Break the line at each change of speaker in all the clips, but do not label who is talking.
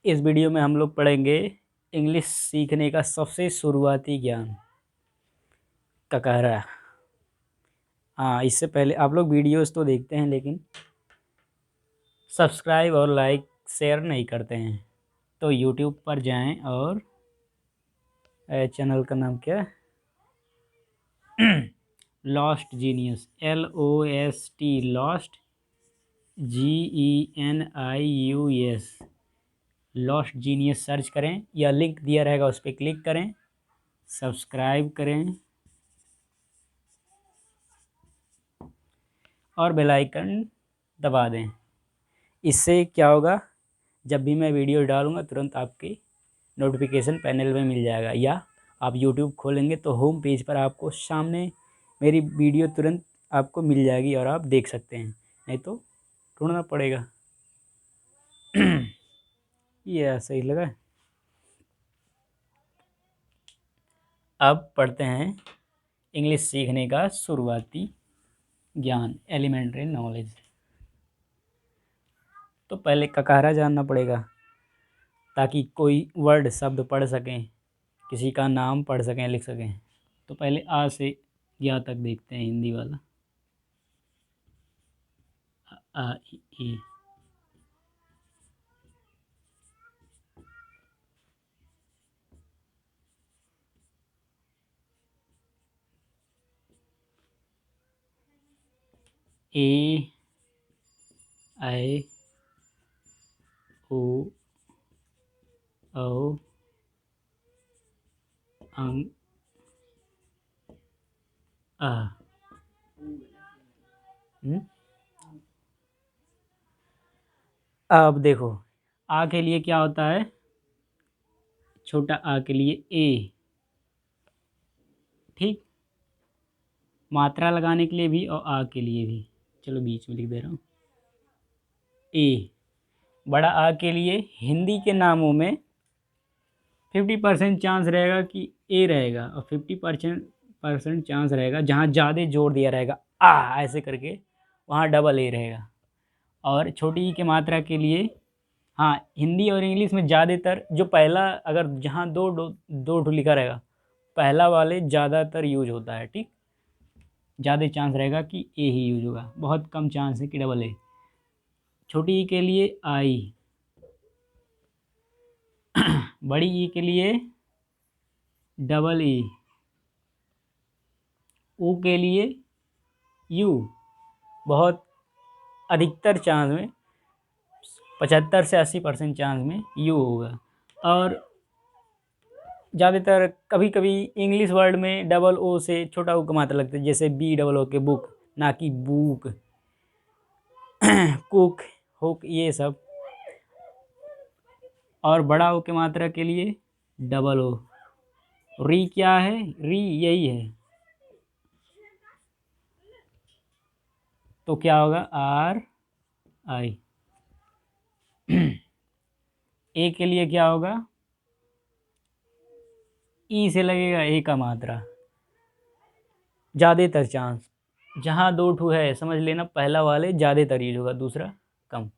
इस वीडियो में हम लोग पढ़ेंगे इंग्लिश सीखने का सबसे शुरुआती ज्ञान, ककारा। हाँ, इससे पहले आप लोग वीडियोस तो देखते हैं लेकिन सब्सक्राइब और लाइक शेयर नहीं करते हैं। तो यूट्यूब पर जाएं और चैनल का नाम क्या है? Lost genius, LOST, lost, GENIUS, lost genius search करें या लिंक दिया रहेगा उस पर क्लिक करें, सब्सक्राइब करें और बेल आइकन दबा दें। इससे क्या होगा, जब भी मैं वीडियो डालूँगा तुरंत आपकी नोटिफिकेशन पैनल में मिल जाएगा, या आप यूट्यूब खोलेंगे तो होम पेज पर आपको सामने मेरी वीडियो तुरंत आपको मिल जाएगी और आप देख सकते हैं, नहीं तो ढूंढना पड़ेगा। ये सही लगा। अब पढ़ते हैं इंग्लिश सीखने का शुरुआती ज्ञान, एलिमेंट्री नॉलेज। तो पहले ककारा जानना पड़ेगा ताकि कोई वर्ड शब्द पढ़ सकें, किसी का नाम पढ़ सकें, लिख सकें। तो पहले आ से या तक देखते हैं, हिंदी वाला। आ इ ई, ए आई ओ औ अंग आ। अब देखो, आ के लिए क्या होता है? छोटा आ के लिए ए, ठीक। मात्रा लगाने के लिए भी और आ के लिए भी, चलो बीच में लिख दे रहा हूँ ए। बड़ा आ के लिए हिंदी के नामों में 50% चांस रहेगा कि ए रहेगा और 50% चांस रहेगा जहाँ ज़्यादा जोर दिया रहेगा आ ऐसे करके, वहाँ डबल ए रहेगा। और छोटी ई के मात्रा के लिए, हाँ, हिंदी और इंग्लिश में ज़्यादातर जो पहला, अगर जहाँ दो ठो लिखा रहेगा, पहला वाले ज़्यादातर यूज होता है, ठीक। ज़्यादा चांस रहेगा कि ए ही यूज होगा, बहुत कम चांस है कि डबल ए। छोटी ई के लिए आई, बड़ी ई के लिए डबल ई, ऊ के लिए यू, बहुत अधिकतर चांस में 75 से 80% चांस में यू होगा। और ज़्यादातर कभी कभी इंग्लिश वर्ड में डबल ओ से छोटा ओ का मात्रा लगता है, जैसे BOO के बुक, ना कि बुक, कुक, हुक, ये सब। और बड़ा ओ के मात्रा के लिए डबल ओ। री क्या है? री यही है, तो क्या होगा? RI। ए के लिए क्या होगा? ई से लगेगा ए का मात्रा, ज़्यादातर चांस। जहाँ दो ठू है समझ लेना, पहला वाले ज़्यादातर यूज होगा, दूसरा कम।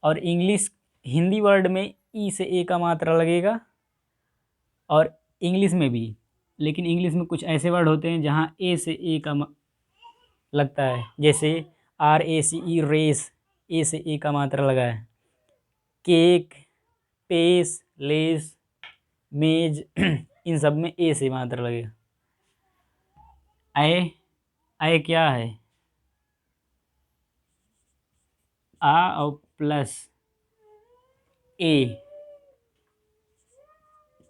और इंग्लिश, हिंदी वर्ड में ई से ए का मात्रा लगेगा और इंग्लिश में भी, लेकिन इंग्लिश में कुछ ऐसे वर्ड होते हैं जहाँ ए से ए का लगता है, जैसे RACE, रेस, ए से ए का मात्रा लगा है। केक, पेस, लेस, मेज, इन सब में ए से मात्रा लगेगा। आए, आए क्या है? आ और प्लस ए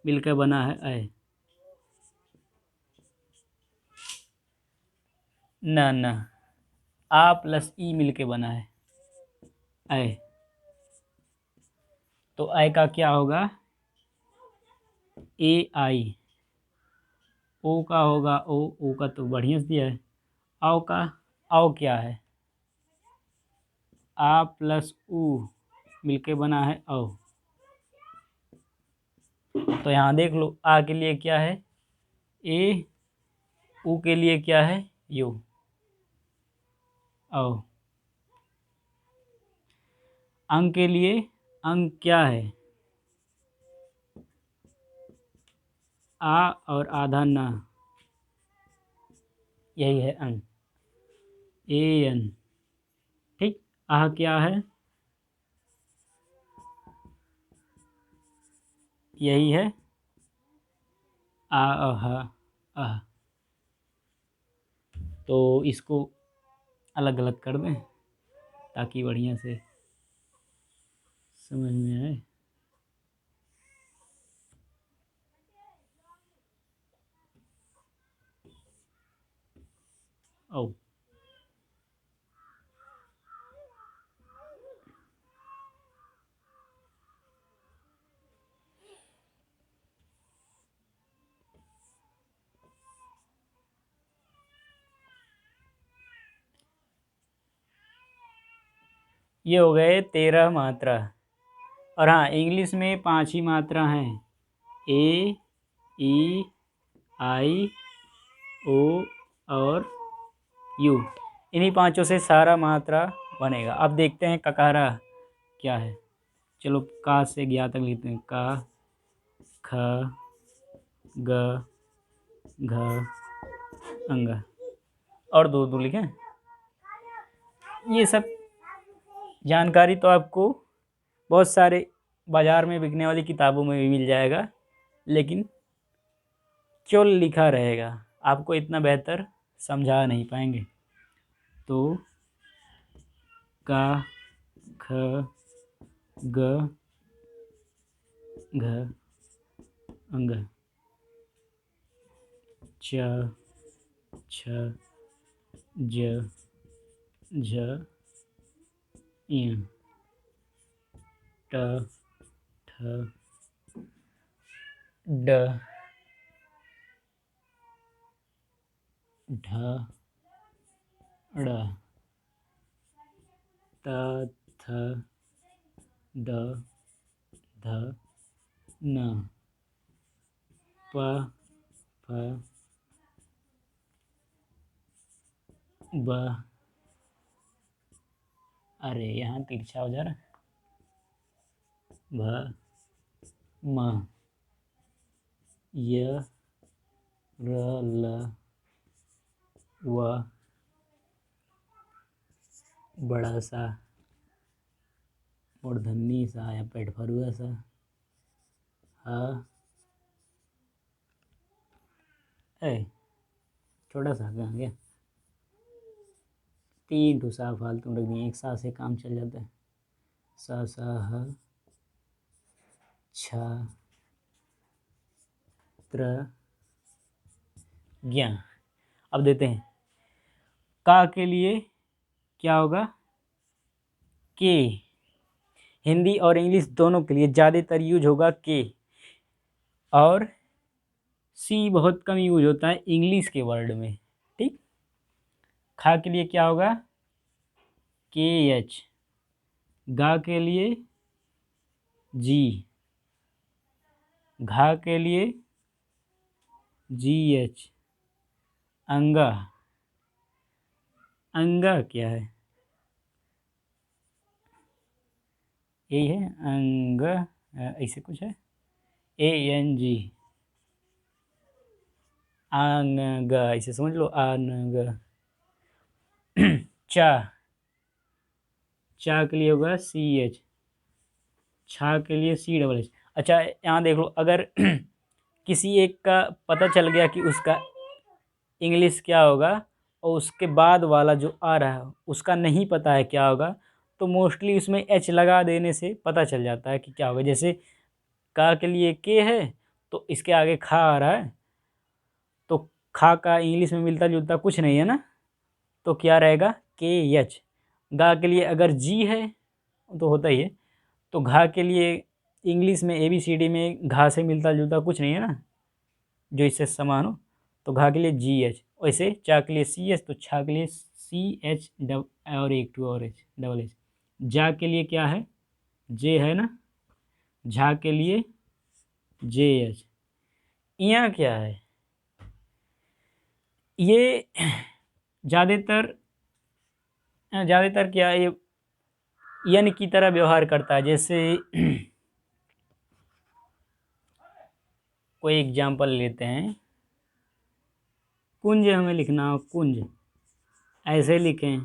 मिलकर बना है आए। ना ना, आ प्लस ई मिलके बना है आए। तो आय का क्या होगा? AI। ओ का होगा ओ का तो बढ़िया से दिया है। आओ का, आओ क्या है? आ प्लस ऊ मिलके बना है औ। तो यहाँ देख लो, आ के लिए क्या है? ए, ऊ के लिए क्या है? यू, औ। अंग के लिए, अंग क्या है? आ और आधा ना, यही है अन, ए एन। ठीक, आह क्या है, यही है आ अह आह। तो इसको अलग अलग कर दें ताकि बढ़िया से समझ में आए। ओ ये हो गए 13 मात्रा। और हाँ, इंग्लिश में 5 ही मात्रा हैं, ए, ई, आई, ओ और यू। इन्हीं पांचों से सारा मात्रा बनेगा। अब देखते हैं ककारा क्या है। चलो का से ज्ञा तक लिखते हैं, का, ख, ग, घ, अंग। और दो दो लिखें। ये सब जानकारी तो आपको बहुत सारे बाज़ार में बिकने वाली किताबों में भी मिल जाएगा, लेकिन क्यों लिखा रहेगा आपको इतना बेहतर समझा नहीं पाएंगे। तो का, ख, ग, घ, अंग, च, छ, ज, झ, ञ, ट, ठ, ड, ढ, ड़, त, थ, द, ध, न, प, फ, ब, अरे यहाँ तिरछा हो जा रहा, भ, म, य, र, ल, व, बड़ा सा, मूर्धन्य सा या पेट फरुआ सा, ह, ए छोटा सा कहाँ गया, 3 ठो सा फालतू रख दिए, एक सा से काम चल जाता है। सा सा ह, छ, त्र, ज्ञ। अब देते हैं का के लिए क्या होगा, के। हिंदी और इंग्लिश दोनों के लिए ज़्यादातर यूज होगा के, और सी बहुत कम यूज होता है इंग्लिश के वर्ड में। ठीक, खा के लिए क्या होगा, के एच। गा के लिए जी। घा के लिए जी एच। अंगा, अंगा क्या है, यही है अंग, ऐसे कुछ है, ए एन जी, आंग, ऐसे समझ लो आंग। चा, चा के लिए होगा सी एच। छा के लिए सी डबल एच। अच्छा यहाँ देख लो, अगर किसी एक का पता चल गया कि उसका इंग्लिश क्या होगा और उसके बाद वाला जो आ रहा है उसका नहीं पता है क्या होगा, तो मोस्टली उसमें एच लगा देने से पता चल जाता है कि क्या होगा। जैसे का के लिए के है तो इसके आगे खा आ रहा है, तो खा का इंग्लिश में मिलता जुलता कुछ नहीं है ना, तो क्या रहेगा, के एच। गा के लिए अगर जी है तो होता ही है, तो घा के लिए इंग्लिश में ए बी सी डी में घा से मिलता जुलता कुछ नहीं है ना, जो इससे समान हो, तो घा के लिए जी एच। वैसे चा के लिए सी एच, तो छा के लिए सी एच और एक टू और एच डबल एच। जा के लिए क्या है, जे है ना, झा के लिए जे एच। यहाँ क्या है, ये ज़्यादातर ज़्यादातर क्या है, ये यन की तरह व्यवहार करता है। जैसे कोई एग्जाम्पल लेते हैं। कुंज हमें लिखना हो, कुंज ऐसे लिखें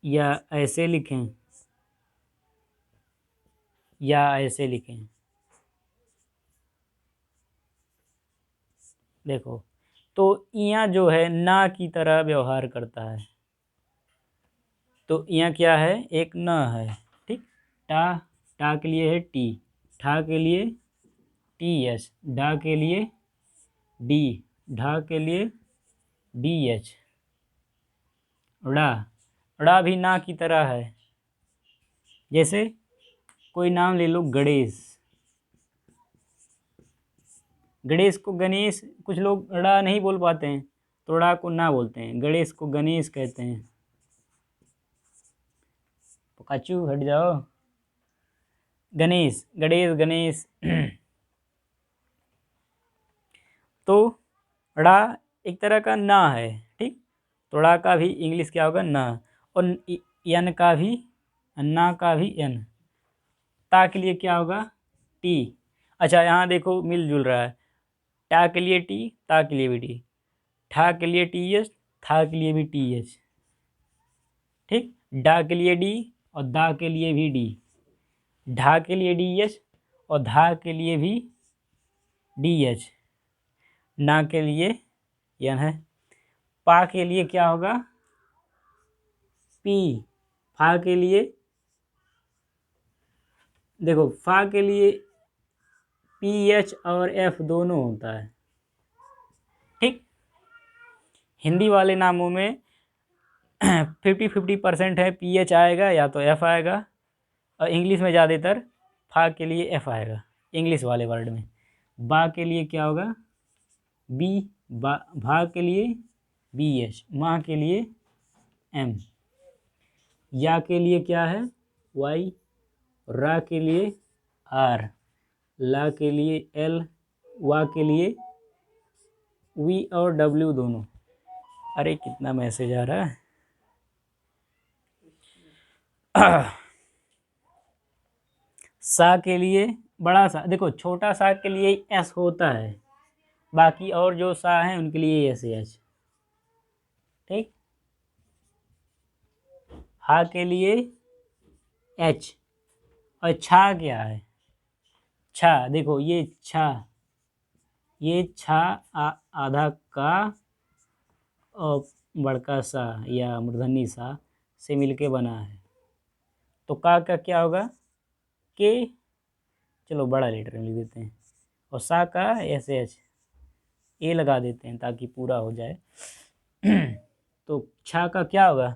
या ऐसे लिखें या ऐसे लिखें। देखो, तो इया जो है ना की तरह व्यवहार करता है, तो यहाँ क्या है, एक न है। ठीक, टा, टा के लिए है टी, ठा के लिए टी एच, डा के लिए डी, ढा के लिए डी एच, ड़ा, ड़ा भी ना की तरह है। जैसे कोई नाम ले लो, गणेश, गणेश को गणेश, कुछ लोग ड़ा नहीं बोल पाते हैं तो ड़ा को ना बोलते हैं, गणेश को गणेश कहते हैं। पकाचू हट जाओ, गणेश, गणेश, गणेश। तो ड़ा एक तरह का ना है। ठीक, तो ड़ा का भी इंग्लिश क्या होगा, ना, और यन का भी, ना का भी यन। ता के लिए क्या होगा, टी। अच्छा, यहाँ देखो मिलजुल रहा है, टा के लिए टी, ता के लिए भी टी, ठा के लिए टी एच, था के लिए भी टी एच। ठीक, डा के लिए डी और दा के लिए भी डी, ढा के लिए डी एच और धा के लिए भी डी एच, ना के लिए यन है। पा के लिए क्या होगा, पी, फा के लिए, देखो फा के लिए पी एच और एफ दोनों होता है। ठीक, हिंदी वाले नामों में 50-50% है, पी एच आएगा या तो एफ आएगा, और इंग्लिश में ज़्यादातर फा के लिए एफ आएगा इंग्लिश वाले वर्ड में। बा के लिए क्या होगा, बी, बा, भा के लिए बी एच, माँ के लिए एम, या के लिए क्या है, वाई, रा के लिए आर, ला के लिए एल, वा के लिए वी और डब्ल्यू दोनों। अरे कितना मैसेज आ रहा है। सा के लिए बड़ा सा, देखो छोटा सा के लिए एस होता है, बाकी और जो सा है उनके लिए एस एच। ठीक, हा के लिए एच, और छा क्या है, छा, देखो ये छा, ये छा आधा का और बड़का सा या मूर्धन्य सा से मिलके बना है, तो का क्या होगा, के, चलो बड़ा लेटर लिख देते हैं, और सा का एस एच, ए लगा देते हैं ताकि पूरा हो जाए। तो छा का क्या होगा,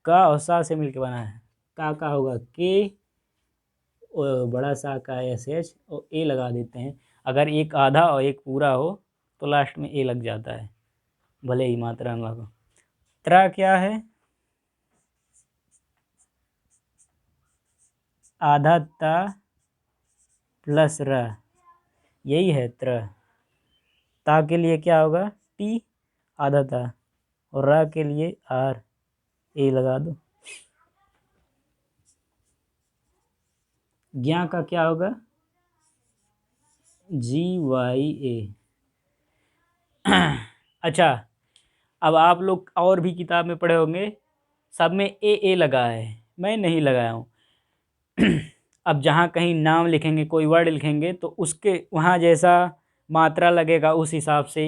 का और सा से मिलके बना है, का होगा के, और बड़ा सा का एस एच, और ए लगा देते हैं। अगर एक आधा और एक पूरा हो तो लास्ट में ए लग जाता है, भले ही मात्रा ना हो। त्रा क्या है, आधा ता प्लस र, यही है त्र। ता के लिए क्या होगा, टी, आधा ता, और रा के लिए आर, ए लगा दो। ज्ञा का क्या होगा, जी वाई ए। अच्छा, अब आप लोग और भी किताब में पढ़े होंगे, सब में ए लगा है, मैं नहीं लगाया हूँ। अब जहाँ कहीं नाम लिखेंगे, कोई वर्ड लिखेंगे, तो उसके वहाँ जैसा मात्रा लगेगा उस हिसाब से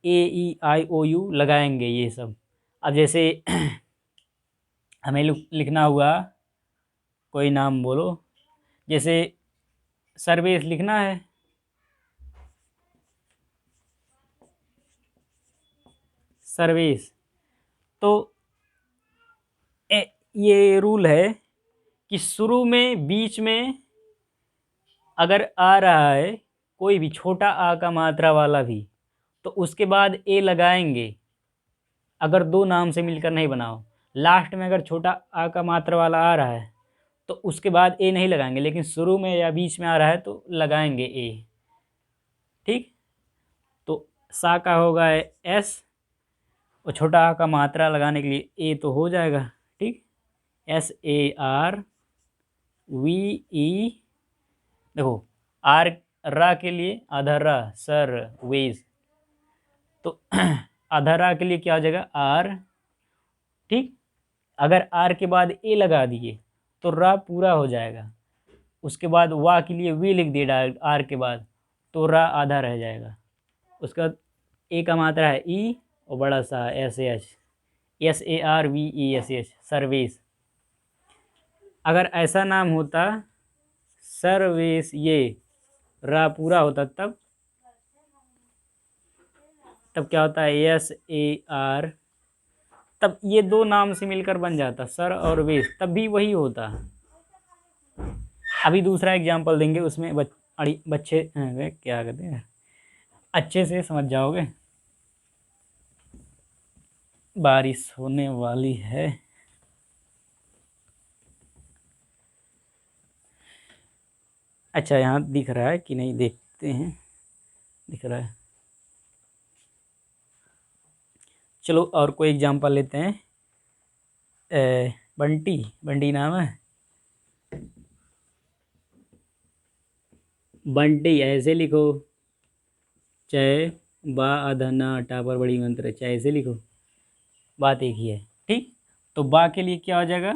ए ई आई ओ यू लगाएंगे ये सब। अब जैसे हमें लिखना हुआ, कोई नाम बोलो, जैसे सर्वेश लिखना है, सर्वेश, तो ये रूल है कि शुरू में, बीच में अगर आ रहा है कोई भी छोटा आ का मात्रा वाला भी, तो उसके बाद ए लगाएंगे, अगर दो नाम से मिलकर नहीं बना हो। लास्ट में अगर छोटा आ का मात्रा वाला आ रहा है तो उसके बाद ए नहीं लगाएंगे, लेकिन शुरू में या बीच में आ रहा है तो लगाएंगे ए। ठीक, तो सा का होगा एस, और छोटा आ का मात्रा लगाने के लिए ए तो हो जाएगा। ठीक, S A R V E, देखो आर रा के लिए आधा रा, सर वेज, तो आधा रा के लिए क्या हो जाएगा, आर। ठीक, अगर आर के बाद ए लगा दिए तो रा पूरा हो जाएगा। उसके बाद वा के लिए वी लिख दिए डायरेक्ट आर के बाद, तो रा आधा रह जाएगा। उसके बाद ए का मात्रा है ई और बड़ा सा S H, S A R V E S H, Sarvesh. अगर ऐसा नाम होता सर्वेश, ये रा पूरा होता, तब क्या होता है, एस ए आर, तब ये दो नाम से मिलकर बन जाता सर और वेश, तब भी वही होता। अभी दूसरा एग्जाम्पल देंगे, उसमें बच्चे क्या कहते हैं, अच्छे से समझ जाओगे। बारिश होने वाली है। अच्छा, यहाँ दिख रहा है कि नहीं, देखते हैं, दिख रहा है। चलो और कोई एग्जाम्पल लेते हैं। बंटी, बंटी नाम है, बंटी ऐसे लिखो, चाहे बा अधना टा पर बड़ी मंत्र, चाहे ऐसे लिखो, बात एक ही है। ठीक, तो बा के लिए क्या हो जाएगा,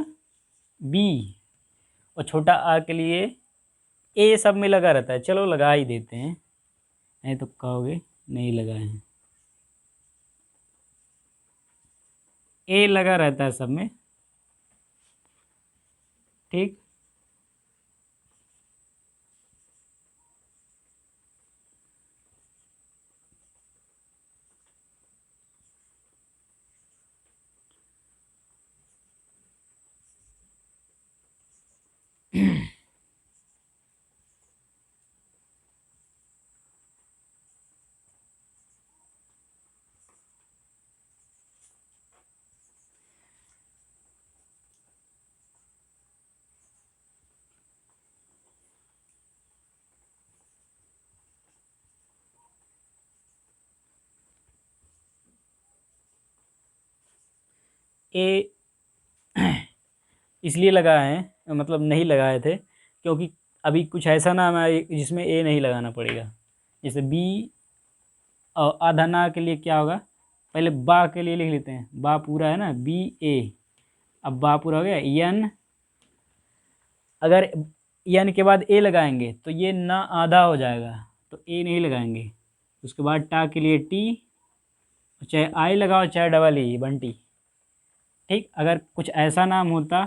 बी, और छोटा आ के लिए ए, सब में लगा रहता है। चलो लगा ही देते हैं, नहीं तो कहोगे नहीं लगाए हैं, ए लगा रहता है सब में। ठीक, ए इसलिए लगाए हैं, मतलब नहीं लगाए थे, क्योंकि अभी कुछ ऐसा नाम है जिसमें ए नहीं लगाना पड़ेगा। जैसे बी, और आधा ना के लिए क्या होगा, पहले बा के लिए लिख लेते हैं, बा पूरा है ना, बी ए, अब बा पूरा हो गया, यन, अगर यन के बाद ए लगाएंगे तो ये ना आधा हो जाएगा, तो ए नहीं लगाएंगे। उसके बाद टा के लिए टी, चाहे आई लगाओ चाहे डबल ई, बंटी। ठीक, अगर कुछ ऐसा नाम होता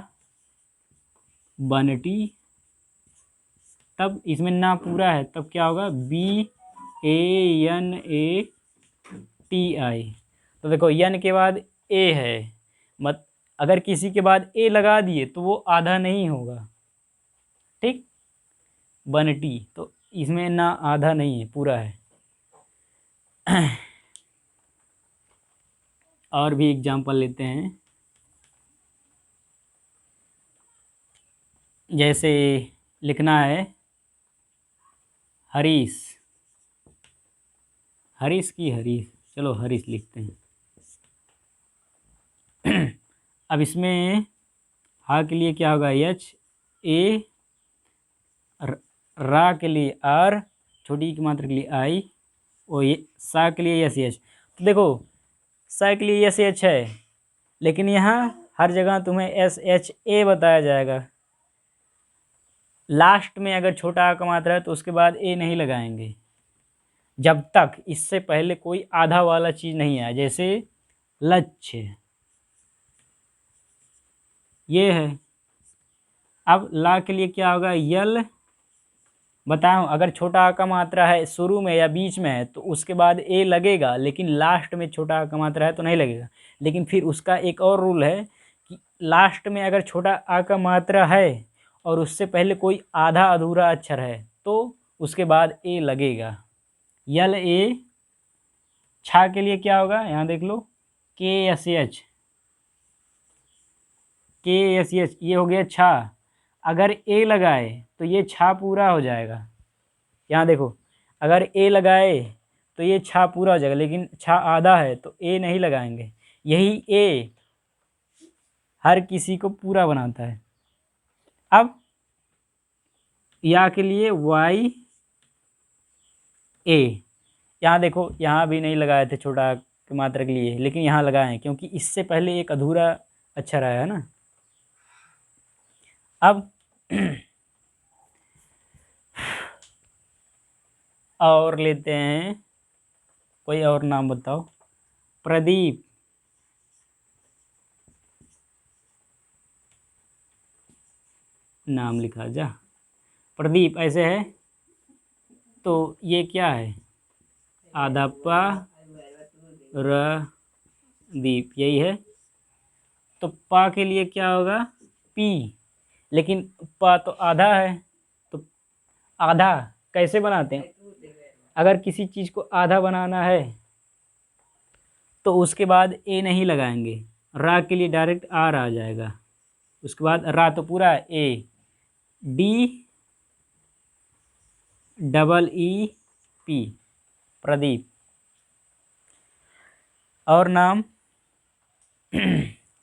बनटी, तब इसमें ना पूरा है, तब क्या होगा, B A N A T I. तो देखो यन के बाद ए है, मत अगर किसी के बाद ए लगा दिए तो वो आधा नहीं होगा। ठीक, बनटी, तो इसमें ना आधा नहीं है, पूरा है। और भी एग्जांपल लेते हैं, जैसे लिखना है हरीश, हरीश की हरीश, चलो हरीश लिखते हैं। अब इसमें हा के लिए क्या होगा, एच ए, रा के लिए आर, छोटी की मात्रा के लिए आई, और ये सा के लिए एस एच। तो देखो सा के लिए एस एच है, लेकिन यहाँ हर जगह तुम्हें एस एच ए बताया जाएगा। लास्ट में अगर छोटा आ का मात्रा है तो उसके बाद ए नहीं लगाएंगे, जब तक इससे पहले कोई आधा वाला चीज़ नहीं आए। जैसे लक्ष्य, ये है। अब ला के लिए क्या होगा, यल, बताओ अगर छोटा आ का मात्रा है शुरू में या बीच में है तो उसके बाद ए लगेगा, लेकिन लास्ट में छोटा आ का मात्रा है तो नहीं लगेगा। लेकिन फिर उसका एक और रूल है कि लास्ट में अगर छोटा आ का मात्रा है और उससे पहले कोई आधा अधूरा अक्षर है तो उसके बाद ए लगेगा। यल ए, छा के लिए क्या होगा, यहाँ देख लो, के एस एच, के एस एच, ये हो गया छा। अगर ए लगाए तो ये छा पूरा हो जाएगा। यहाँ देखो, अगर ए लगाए तो ये छा पूरा हो जाएगा, लेकिन छा आधा है तो ए नहीं लगाएंगे। यही ए हर किसी को पूरा बनाता है। अब या के लिए वाई ए। यहाँ देखो, यहाँ भी नहीं लगाए थे छोटा आ की मात्रा के लिए, लेकिन यहाँ लगाए हैं क्योंकि इससे पहले एक अधूरा अक्षर आया है ना। अब और लेते हैं, कोई और नाम बताओ। प्रदीप। नाम लिखा जा, प्रदीप ऐसे है, तो ये क्या है, आधा पा र दीप, यही है। तो पा के लिए क्या होगा, पी, लेकिन पा तो आधा है, तो आधा कैसे बनाते हैं, अगर किसी चीज़ को आधा बनाना है तो उसके बाद ए नहीं लगाएंगे, रा के लिए डायरेक्ट आर आ जाएगा, उसके बाद रा तो पूरा A, D double E P, Pradeep. और नाम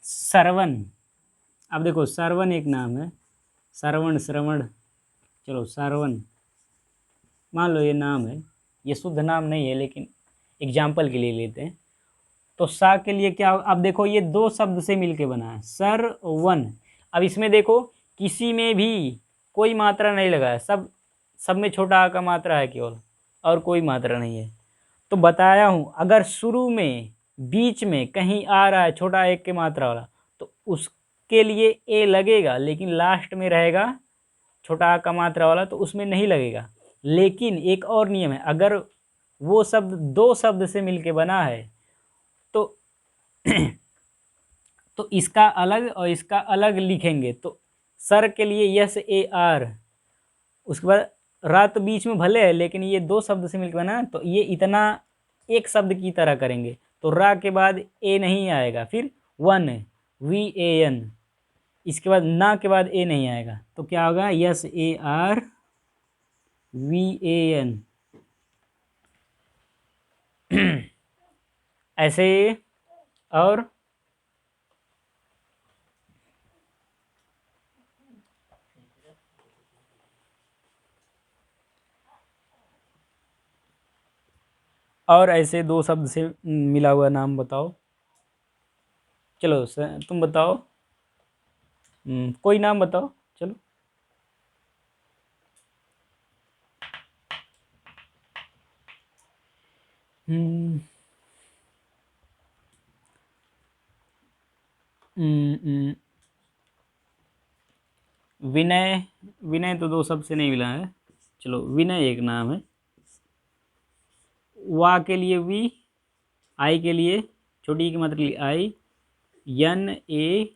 श्रवण। अब देखो श्रवण एक नाम है, श्रवण श्रवण, चलो श्रवण मान लो ये नाम है, ये शुद्ध नाम नहीं है लेकिन एग्जाम्पल के लिए लेते हैं। तो सा के लिए क्या, अब देखो ये दो शब्द से मिलके बना है, सरवन। अब इसमें देखो किसी में भी कोई मात्रा नहीं लगा है, सब में छोटा आ का मात्रा है केवल, और कोई मात्रा नहीं है। तो बताया हूँ अगर शुरू में बीच में कहीं आ रहा है छोटा एक के मात्रा वाला तो उसके लिए ए लगेगा, लेकिन लास्ट में रहेगा छोटा आ का मात्रा वाला तो उसमें नहीं लगेगा। लेकिन एक और नियम है, अगर वो शब्द दो शब्द से मिलके बना है तो तो इसका अलग और इसका अलग लिखेंगे। तो सर के लिए यस ए आर, उसके बाद रा तो बीच में भले है लेकिन ये दो शब्द से मिलकर बना, तो ये इतना एक शब्द की तरह करेंगे। तो रा के बाद ए नहीं आएगा, फिर वन, वी ए एन, इसके बाद ना के बाद ए नहीं आएगा, तो क्या होगा, S A R V A N. ऐसे। और ऐसे दो शब्द से मिला हुआ नाम बताओ। चलो तुम बताओ, कोई नाम बताओ चलो। हम्म, विनय। विनय तो दो शब्द से नहीं मिला है, चलो विनय एक नाम है। वा के लिए वी, आई के लिए छोटी की मात्रा के लिए आई, एन ए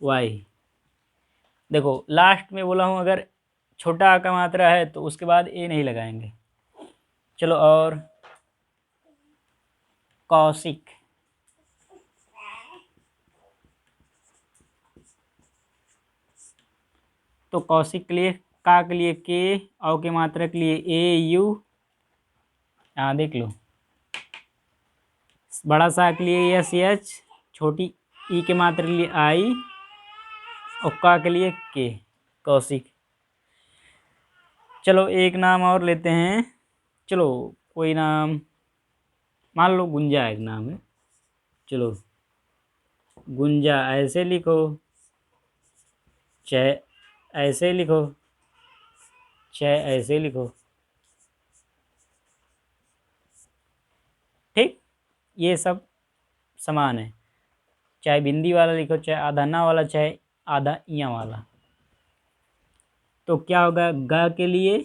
वाई। देखो लास्ट में बोला हूँ अगर छोटा आ का मात्रा है तो उसके बाद ए नहीं लगाएंगे। चलो और कौशिक। तो कौशिक के लिए का के लिए के, औ के मात्रा के लिए ए यू, यहाँ देख लो। बड़ा सा के लिए एस एच, छोटी ई के मात्रा के लिए आई, और का के लिए के, कौशिक। चलो एक नाम और लेते हैं, चलो कोई नाम, मान लो गुंजा एक नाम है, चलो गुंजा ऐसे लिखो, चाहे ऐसे लिखो, चाहे ऐसे लिखो, ठीक, ये सब समान है, चाहे बिंदी वाला लिखो, चाहे आधा ना वाला, चाहे आधा इया वाला। तो क्या होगा, ग के लिए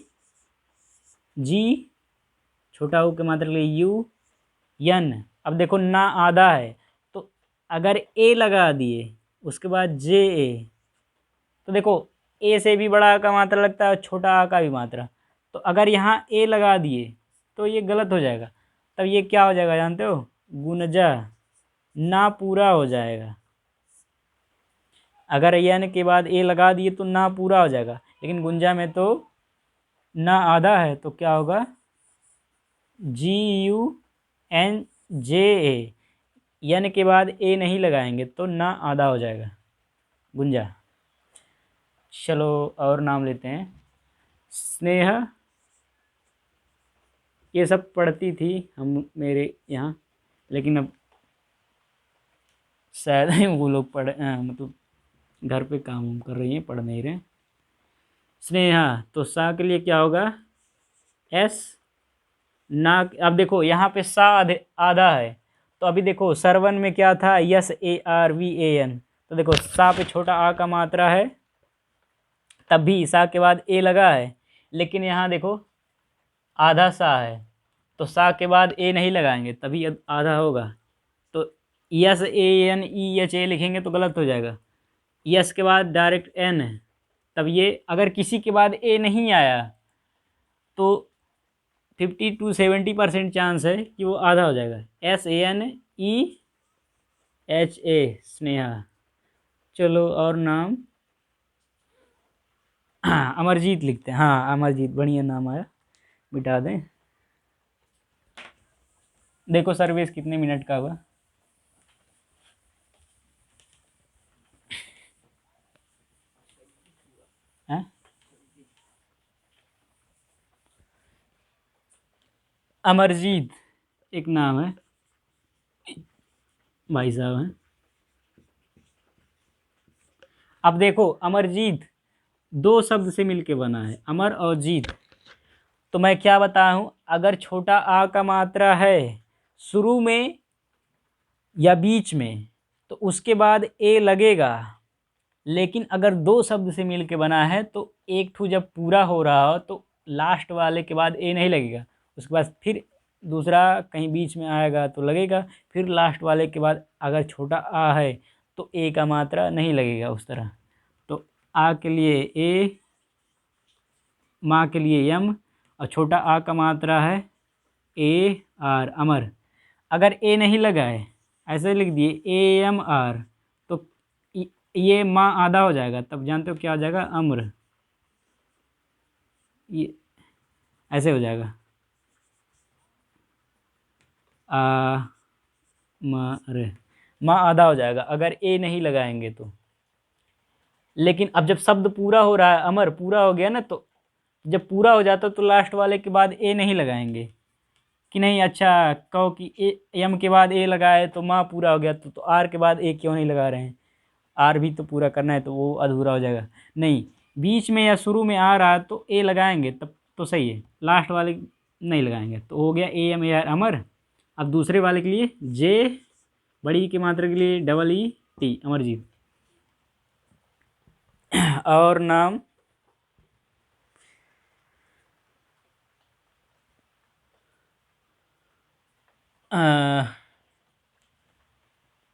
जी, छोटा ऊ के मात्रा के लिए यू, यन। अब देखो ना आधा है तो अगर ए लगा दिए उसके बाद जे ए, तो देखो ए से भी बड़ा आ का मात्रा लगता है और छोटा आ का भी मात्रा, तो अगर यहाँ ए लगा दिए तो ये गलत हो जाएगा। तब ये क्या हो जाएगा जानते हो, गुनजा, ना पूरा हो जाएगा। अगर यन के बाद ए लगा दिए तो ना पूरा हो जाएगा, लेकिन गुंजा में तो ना आधा है तो क्या होगा, जी यू एन जे ए, यन के बाद ए नहीं लगाएंगे तो ना आधा हो जाएगा, गुंजा। चलो और नाम लेते हैं, स्नेह। ये सब पढ़ती थी हम मेरे यहाँ, लेकिन अब शायद ही वो लोग मतलब घर पे काम वाम कर रही हैं, पढ़ नहीं रहे। स्नेहा, तो सा के लिए क्या होगा? एस। ना, अब देखो यहाँ पे सा आधा है, तो अभी देखो सरवन में क्या था? Yes, ARVAN। तो देखो सा पे छोटा आ का मात्रा है, तब भी सा के बाद ए लगा है, लेकिन यहाँ देखो आधा सा है, तो सा के बाद ए नहीं लगाएंगे तभी आधा होगा। तो SANEHA लिखेंगे तो गलत हो जाएगा। यस के बाद डायरेक्ट एन है, तब ये अगर किसी के बाद ए नहीं आया तो 50 to 70% चांस है कि वो आधा हो जाएगा। SANEHA, स्नेहा। चलो और नाम, हाँ अमरजीत लिखते हैं। हाँ अमरजीत, बढ़िया नाम आया, मिटा दें। देखो सर्विस कितने मिनट का हुआ। है अमरजीत एक नाम है, भाई साहब हैं। अब देखो अमरजीत दो शब्द से मिलके बना है, अमर और जीत। तो मैं क्या बताऊं, अगर छोटा आ का मात्रा है शुरू में या बीच में तो उसके बाद ए लगेगा, लेकिन अगर दो शब्द से मिलके बना है तो एक ठू जब पूरा हो रहा हो तो लास्ट वाले के बाद ए नहीं लगेगा, उसके बाद फिर दूसरा कहीं बीच में आएगा तो लगेगा, फिर लास्ट वाले के बाद अगर छोटा आ है तो ए का मात्रा नहीं लगेगा उस तरह। तो आ के लिए ए, माँ के लिए यम, और छोटा आ का मात्रा है AR, अमर। अगर ए नहीं लगा है, ऐसे लिख दिए AMR, तो ये माँ आधा हो जाएगा, तब जानते हो क्या हो जाएगा? अम्र। ये ऐसे हो जाएगा, आ मर, माँ आधा हो जाएगा अगर ए नहीं लगाएंगे तो। लेकिन अब जब शब्द पूरा हो रहा है, अमर पूरा हो गया ना, तो जब पूरा हो जाता तो लास्ट वाले के बाद ए नहीं लगाएंगे कि नहीं। अच्छा कहो कि ए एम के बाद ए लगाए तो माँ पूरा हो गया, तो आर के बाद ए क्यों नहीं लगा रहे हैं? आर भी तो पूरा करना है, तो वो अधूरा हो जाएगा। नहीं, बीच में या शुरू में आ रहा तो ए लगाएंगे तब तो सही है, लास्ट वाले नहीं लगाएंगे। तो हो गया AMAR, अमर। अब दूसरे वाले के लिए जे, बड़ी की मात्रा के लिए EET, अमरजीत। और नाम,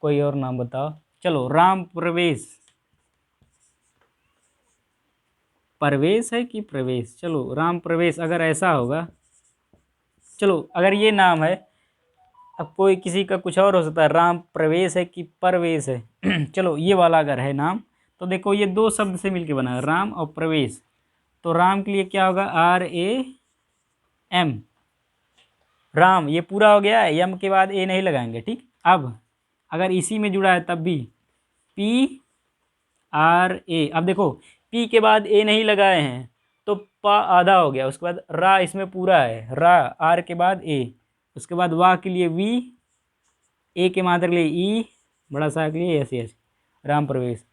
कोई और नाम बताओ। चलो राम प्रवेश, प्रवेश है कि प्रवेश, चलो राम प्रवेश अगर ऐसा होगा। चलो अगर ये नाम है, अब कोई किसी का कुछ और हो सकता है, राम प्रवेश है कि परवेश है। चलो ये वाला अगर है नाम, तो देखो ये दो शब्द से मिलके बना है, राम और प्रवेश। तो राम के लिए क्या होगा? RAM, राम। ये पूरा हो गया है, यम के बाद ए नहीं लगाएंगे, ठीक। अब अगर इसी में जुड़ा है तब भी PRA। अब देखो पी के बाद ए नहीं लगाए हैं तो पा आधा हो गया, उसके बाद रा इसमें पूरा है, रा, आर के बाद ए, उसके बाद वाह के लिए वी, ए के मात्रा के लिए ई, बड़ा सा के लिए SH, राम प्रवेश।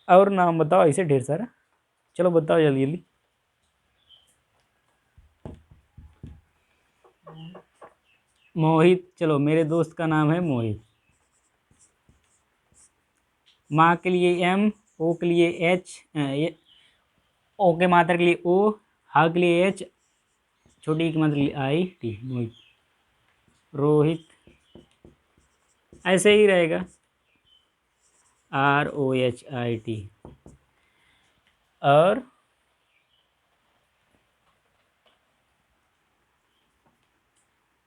और नाम बताओ, ऐसे ढेर सारा। चलो बताओ जल्दी जल्दी। मोहित, चलो मेरे दोस्त का नाम है मोहित। माँ के लिए M, ओ के लिए H, ओ के मात्रा के लिए O, हा के लिए H, छोटी की मात्रा के लिए IT, मोहित। रोहित ऐसे ही रहेगा, ROHIT। और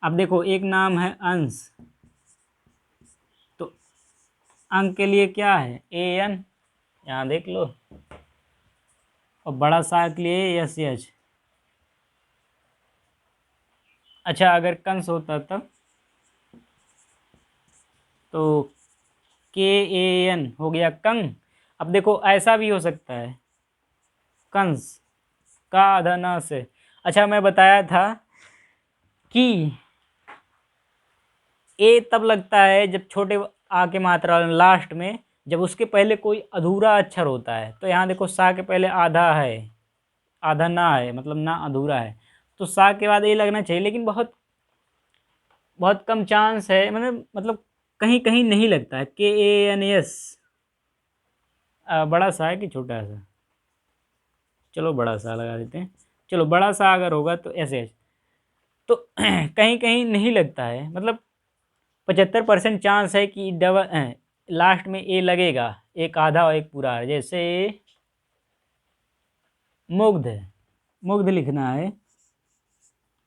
अब देखो एक नाम है अंश, तो अंक के लिए क्या है? AN, यहाँ देख लो, और बड़ा सा के लिए SH। अच्छा अगर कंस होता तब तो KAN हो गया कंग। अब देखो ऐसा भी हो सकता है, कंस का आधा न से। अच्छा मैं बताया था की। ए तब लगता है जब छोटे आ के मात्रा लास्ट में, जब उसके पहले कोई अधूरा अक्षर होता है। तो यहाँ देखो सा के पहले आधा है, आधा ना है, मतलब ना अधूरा है, तो सा के बाद ए लगना चाहिए, लेकिन बहुत बहुत कम चांस है, मतलब कहीं कहीं नहीं लगता है। KANS बड़ा सा है कि छोटा सा? चलो बड़ा सा लगा देते हैं। चलो बड़ा सा अगर होगा तो ऐसे, तो कहीं कहीं नहीं लगता है, मतलब 75% चांस है कि डबल लास्ट में ए लगेगा, एक आधा और एक पूरा। जैसे मुग्ध, मुग्ध लिखना है,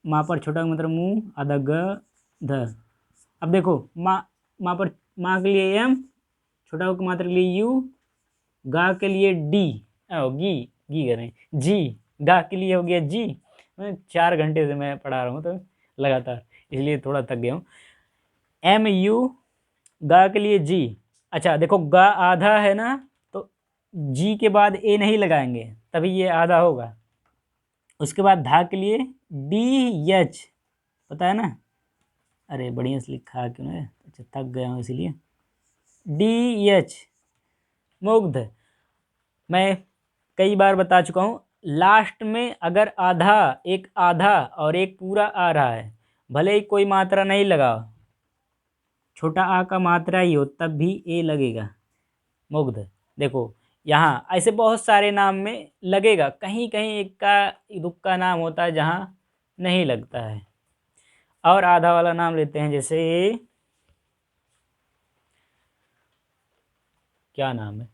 माँ पर छोटा मतलब मुंह, आधा ग ध। अब देखो माँ, माँ पर माँ के लिए एम, छोटा के मात्र के लिए यू, गा के लिए डी, गी, गी करें जी, गा के लिए हो गया जी। मैं 4 घंटे से मैं पढ़ा रहा हूँ तो लगातार, इसलिए थोड़ा थक गया हूँ। MU, गा के लिए जी। अच्छा देखो गा आधा है ना, तो जी के बाद ए नहीं लगाएंगे, तभी ये आधा होगा। उसके बाद धा के लिए DH, पता है ना? अरे बढ़िया से लिखा क्यों है, अच्छा थक गया हूँ इसीलिए। DH मुग्ध। मैं कई बार बता चुका हूँ, लास्ट में अगर आधा, एक आधा और एक पूरा आ रहा है, भले ही कोई मात्रा नहीं लगा, छोटा आ का मात्रा ही हो, तब भी ए लगेगा, मुग्ध। देखो यहाँ ऐसे बहुत सारे नाम में लगेगा, कहीं कहीं इक्का दुक्का नाम होता है जहाँ नहीं लगता है। और आधा वाला नाम लेते हैं, जैसे क्या नाम है,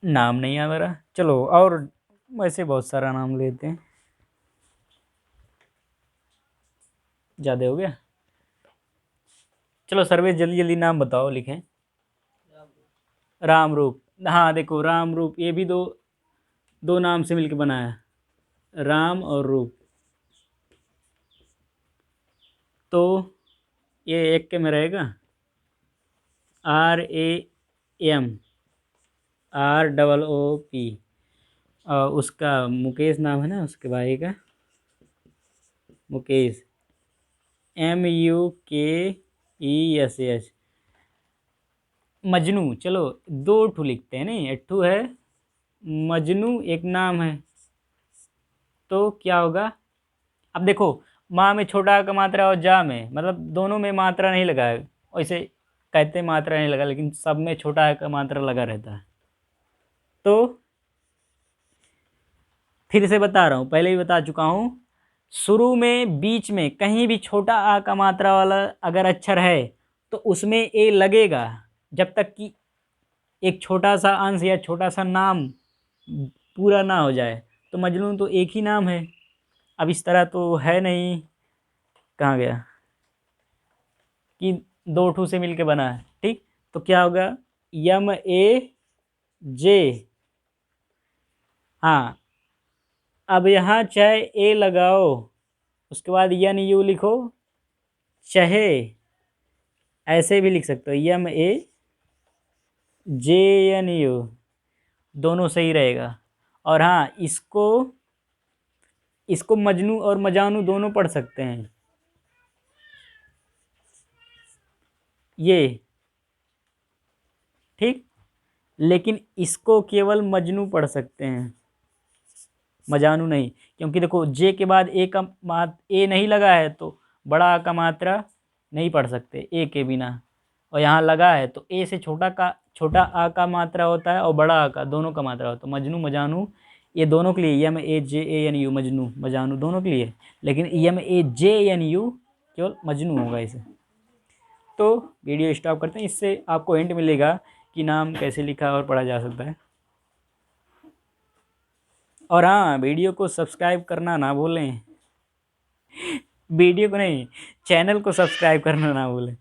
नाम नहीं आ रहा। चलो और वैसे बहुत सारा नाम लेते हैं, ज़्यादा हो गया। चलो सर्वे जल्दी जल्दी नाम बताओ, लिखें। राम रूप, हाँ देखो राम रूप, ये भी दो दो नाम से मिलकर बना है, राम और रूप। तो ये एक के में रहेगा, RAM, और उसका मुकेश नाम है ना, उसके भाई का मुकेश, MUKESH। मजनू, चलो दो ठू लिखते हैं, नहीं एक ठू है, मजनू एक नाम है। तो क्या होगा, अब देखो माँ में छोटा का मात्रा और जा में, मतलब दोनों में मात्रा नहीं लगा है, वैसे कहते मात्रा नहीं लगा, लेकिन सब में छोटा का मात्रा लगा रहता है। तो फिर से बता रहा हूँ, पहले भी बता चुका हूँ, शुरू में बीच में कहीं भी छोटा आ का मात्रा वाला अगर अक्षर है तो उसमें ए लगेगा, जब तक कि एक छोटा सा अंश या छोटा सा नाम पूरा ना हो जाए। तो मजनू तो एक ही नाम है, अब इस तरह तो है नहीं, कहाँ गया कि दो ठू से मिलके बना है, ठीक। तो क्या होगा, MAJ। हाँ अब यहाँ चाहे ए लगाओ, उसके बाद NU लिखो, चाहे ऐसे भी लिख सकते हो, MAJNU, दोनों सही रहेगा। और हाँ इसको इसको मजनू और मजानू दोनों पढ़ सकते हैं, ये ठीक, लेकिन इसको केवल मजनू पढ़ सकते हैं, मजानू नहीं। क्योंकि देखो जे के बाद ए का ए नहीं लगा है, तो बड़ा आ का मात्रा नहीं पढ़ सकते ए के बिना, और यहाँ लगा है तो ए से छोटा आ का मात्रा होता है और बड़ा आ का, दोनों का मात्रा होता है। मजनू मजानू ये दोनों के लिए, MAJANU मजनू मजानू दोनों के लिए, लेकिन MAJNU केवल मजनू होगा इसे। तो वीडियो स्टॉप करते हैं, इससे आपको हिंट मिलेगा कि नाम कैसे लिखा और पढ़ा जा सकता है। और हाँ वीडियो को सब्सक्राइब करना ना भूलें, वीडियो को नहीं, चैनल को सब्सक्राइब करना ना भूलें।